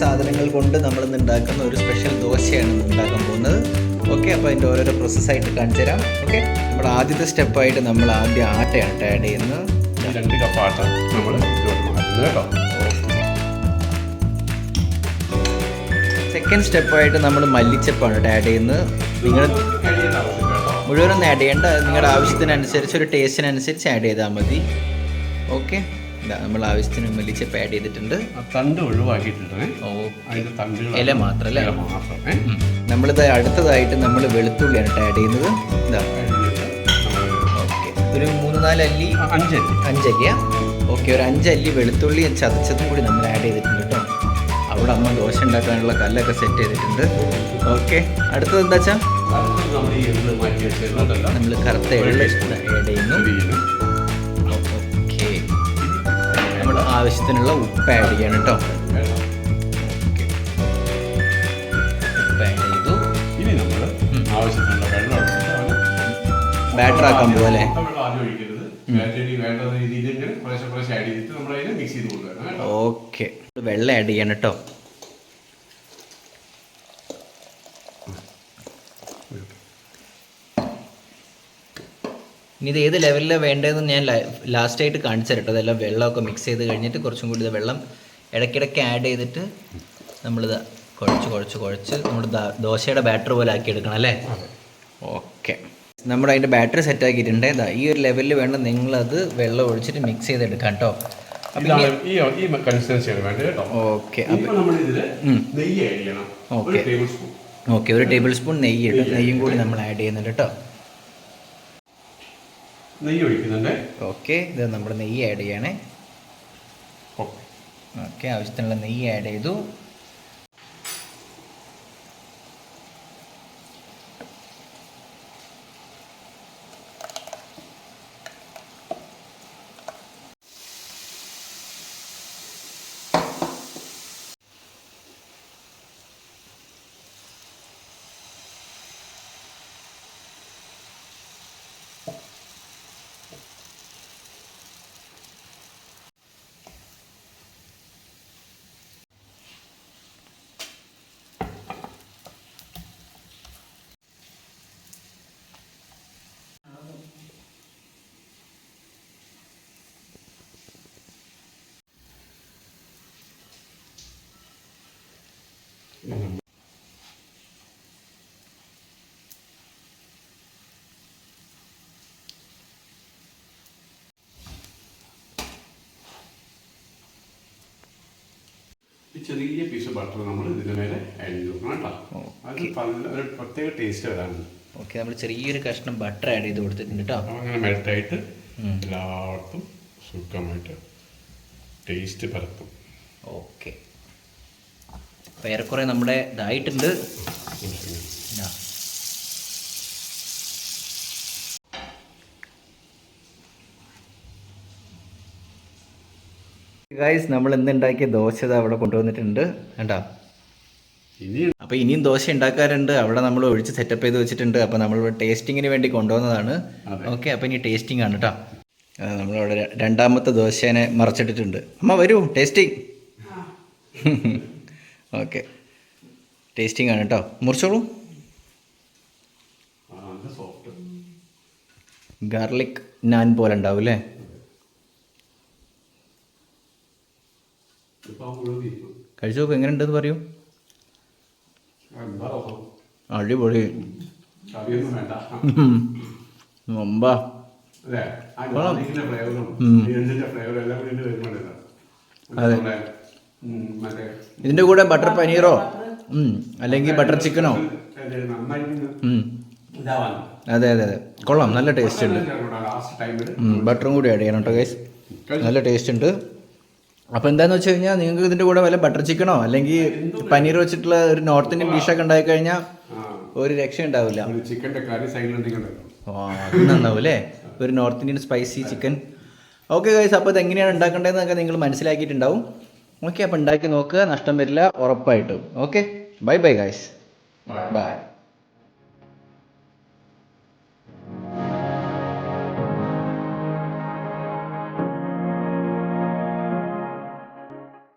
സാധനങ്ങൾ കൊണ്ട് നമ്മളിന്ന് ഉണ്ടാക്കുന്ന ഒരു സ്പെഷ്യൽ ദോശയാണ് ഉണ്ടാക്കാൻ പോകുന്നത്. ഓക്കെ, അപ്പോൾ അതിൻ്റെ ഓരോരോ പ്രോസസ്സായിട്ട് കാണിച്ചു തരാം. ഓക്കെ, നമ്മൾ ആദ്യത്തെ സ്റ്റെപ്പായിട്ട് നമ്മൾ ആദ്യം ആട്ടയാണ് ആഡ് ചെയ്യുന്നത്. 2 കപ്പ് ആട്ട നമ്മൾ ഇതിലോട്ട് മാറ്റുന്നത് കേട്ടോ. സെക്കൻഡ് സ്റ്റെപ്പായിട്ട് നമ്മൾ മല്ലിച്ചപ്പാണ് ആഡ് ചെയ്യുന്നത്. നിങ്ങൾ മുഴുവനൊന്നും ആഡ് ചെയ്യേണ്ട, നിങ്ങളുടെ ആവശ്യത്തിനനുസരിച്ച് ഒരു ടേസ്റ്റിനനുസരിച്ച് ആഡ് ചെയ്താൽ മതി. ഓക്കെ, നമ്മൾ ആവശ്യത്തിന് മല്ലിച്ചപ്പ് ആഡ് ചെയ്തിട്ടുണ്ട്. തണ്ട് ഒഴിവാക്കിയിട്ടുണ്ട്. ഇല മാത്രം അല്ലേ? നമ്മളിത് അടുത്തതായിട്ട് നമ്മൾ വെളുത്തുള്ളിയാണ് ആഡ് ചെയ്യുന്നത്. ഇതാ, ഓക്കെ, ഒരു 3-4 അല്ലി, 5 അല്ലിയാ. ഓക്കെ, ഒരു 5 അല്ലി വെളുത്തുള്ളി ചതച്ചതും കൂടി നമ്മൾ ആഡ് ചെയ്തിട്ടുണ്ട് കേട്ടോ. അവിടെ അമ്മ ദോശ ഉണ്ടാക്കാനുള്ള കല്ലൊക്കെ സെറ്റ് ചെയ്തിട്ടുണ്ട്. ഓക്കെ, അടുത്തത് എന്താ വെച്ചാൽ നമ്മൾ കറുത്ത എള്ള ആഡ് ചെയ്യുന്നു. ഓക്കെ, നമ്മൾ ആവശ്യത്തിനുള്ള ഉപ്പ് ആഡ് ചെയ്യണം കേട്ടോ. ഓക്കെ, ഉപ്പ് ആഡ് ചെയ്തു. ഇനി നമ്മൾ ആവശ്യത്തിനുള്ള വെള്ളം ബാറ്റർ ആക്കാൻ പോലെ. ഓക്കെ, വെള്ളം ആഡ് ചെയ്യണം കേട്ടോ. ഇനി ഇത് ഏത് ലെവലിലാണ് വേണ്ടതെന്ന് ഞാൻ ലാസ്റ്റായിട്ട് കാണിച്ചു തരട്ടോ. അതെല്ലാം വെള്ളമൊക്കെ മിക്സ് ചെയ്ത് കഴിഞ്ഞിട്ട് കുറച്ചും കൂടി ഇത് വെള്ളം ഇടയ്ക്കിടയ്ക്ക് ആഡ് ചെയ്തിട്ട് നമ്മളിത് കുഴച്ച് നമ്മൾ ദോശയുടെ ബാറ്റർ പോലെ ആക്കി എടുക്കണം അല്ലേ? ഓക്കെ, നമ്മൾ അതിൻ്റെ ബാറ്ററി സെറ്റ് ആക്കിയിട്ടുണ്ട്. ഈ ഒരു ലെവലിൽ വേണം നിങ്ങളത് വെള്ളം ഒഴിച്ചിട്ട് മിക്സ് ചെയ്തെടുക്കാം കേട്ടോ. ഓക്കെ, ഒരു ടേബിൾ സ്പൂൺ നെയ്യും കൂടി നമ്മൾ ആഡ് ചെയ്യുന്നുണ്ട് കേട്ടോ. നെയ്യ് ഒഴിക്കുന്നുണ്ട്. ഓക്കെ, ഇത് നമ്മുടെ നെയ്യ് ആഡ് ചെയ്യണേ. ഓക്കെ, ആവശ്യത്തിനുള്ള നെയ്യ് ആഡ് ചെയ്തു. ചെറിയ പീസ് ബട്ടർ നമ്മൾ ഇതിൻ്റെ മേലെ ആഡ് ചെയ്ത് കൊടുക്കണം കേട്ടോ. അത് ഒരു പ്രത്യേക ടേസ്റ്റ് വരാനുണ്ട്. ഓക്കെ, നമ്മൾ ചെറിയൊരു കഷ്ണം ബട്ടർ ആഡ് ചെയ്ത് കൊടുത്തിട്ടുണ്ട് കേട്ടോ. അങ്ങനെ മെൽറ്റായിട്ട് എല്ലായിടത്തും സുഖമായിട്ട് ടേസ്റ്റ് പരത്തും. ഓക്കെ, അപ്പോൾ ഏറെക്കുറെ നമ്മുടെ ഇതായിട്ടുണ്ട്. ഗൈസ്, നമ്മൾ എന്തുണ്ടാക്കിയ ദോശ അവിടെ കൊണ്ടുവന്നിട്ടുണ്ട് കേട്ടോ. അപ്പോൾ ഇനിയും ദോശ ഉണ്ടാക്കാറുണ്ട്. അവിടെ നമ്മൾ ഒഴിച്ച് സെറ്റപ്പ് ചെയ്ത് വെച്ചിട്ടുണ്ട്. അപ്പോൾ നമ്മൾ ടേസ്റ്റിങ്ങിന് വേണ്ടി കൊണ്ടുവന്നതാണ്. ഓക്കെ, അപ്പോൾ ഇനി ടേസ്റ്റിംഗ് ആണ് കേട്ടോ. നമ്മളവിടെ രണ്ടാമത്തെ ദോശേനെ മറച്ചിട്ടിട്ടുണ്ട്. അമ്മ വരൂ, ടേസ്റ്റിംഗ്. ഓക്കെ, ടേസ്റ്റിംഗ് ആണ് കേട്ടോ. മുറിച്ചോളൂ. ഗാർലിക് നാൻ പോലെ ഉണ്ടാവും അല്ലേ? കഴിച്ചു നോക്കും, എങ്ങനെ ഉണ്ടെന്ന് പറയൂ. അടിപൊളി. അതെ, ഇതിൻ്റെ കൂടെ ബട്ടർ പനീറോ അല്ലെങ്കിൽ ബട്ടർ ചിക്കനോ. അതെ അതെ അതെ, കൊള്ളാം, നല്ല ടേസ്റ്റ് ഉണ്ട്. ബട്ടറും കൂടി ആഡ് ചെയ്യണം കേട്ടോ ഗൈസ്, നല്ല ടേസ്റ്റ് ഉണ്ട്. അപ്പോൾ എന്താണെന്ന് വെച്ച് കഴിഞ്ഞാൽ നിങ്ങൾക്ക് ഇതിൻ്റെ കൂടെ വല്ല ബട്ടർ ചിക്കനോ അല്ലെങ്കിൽ പനീർ വെച്ചിട്ടുള്ള ഒരു നോർത്ത് ഇന്ത്യൻ ഡിഷൊക്കെ ഉണ്ടായി കഴിഞ്ഞാൽ ഒരു രക്ഷ ഉണ്ടാവില്ല. അത് നന്നാവും അല്ലേ, ഒരു north Indian spicy chicken. Okay guys, അപ്പോൾ ഇതെങ്ങനെയാണ് ഉണ്ടാക്കേണ്ടതെന്നൊക്കെ നിങ്ങൾ മനസ്സിലാക്കിയിട്ടുണ്ടാവും. ഓക്കെ, അപ്പോൾ ഉണ്ടാക്കി നോക്കുക, നഷ്ടം വരില്ല ഉറപ്പായിട്ടും. Okay, bye bye guys, by.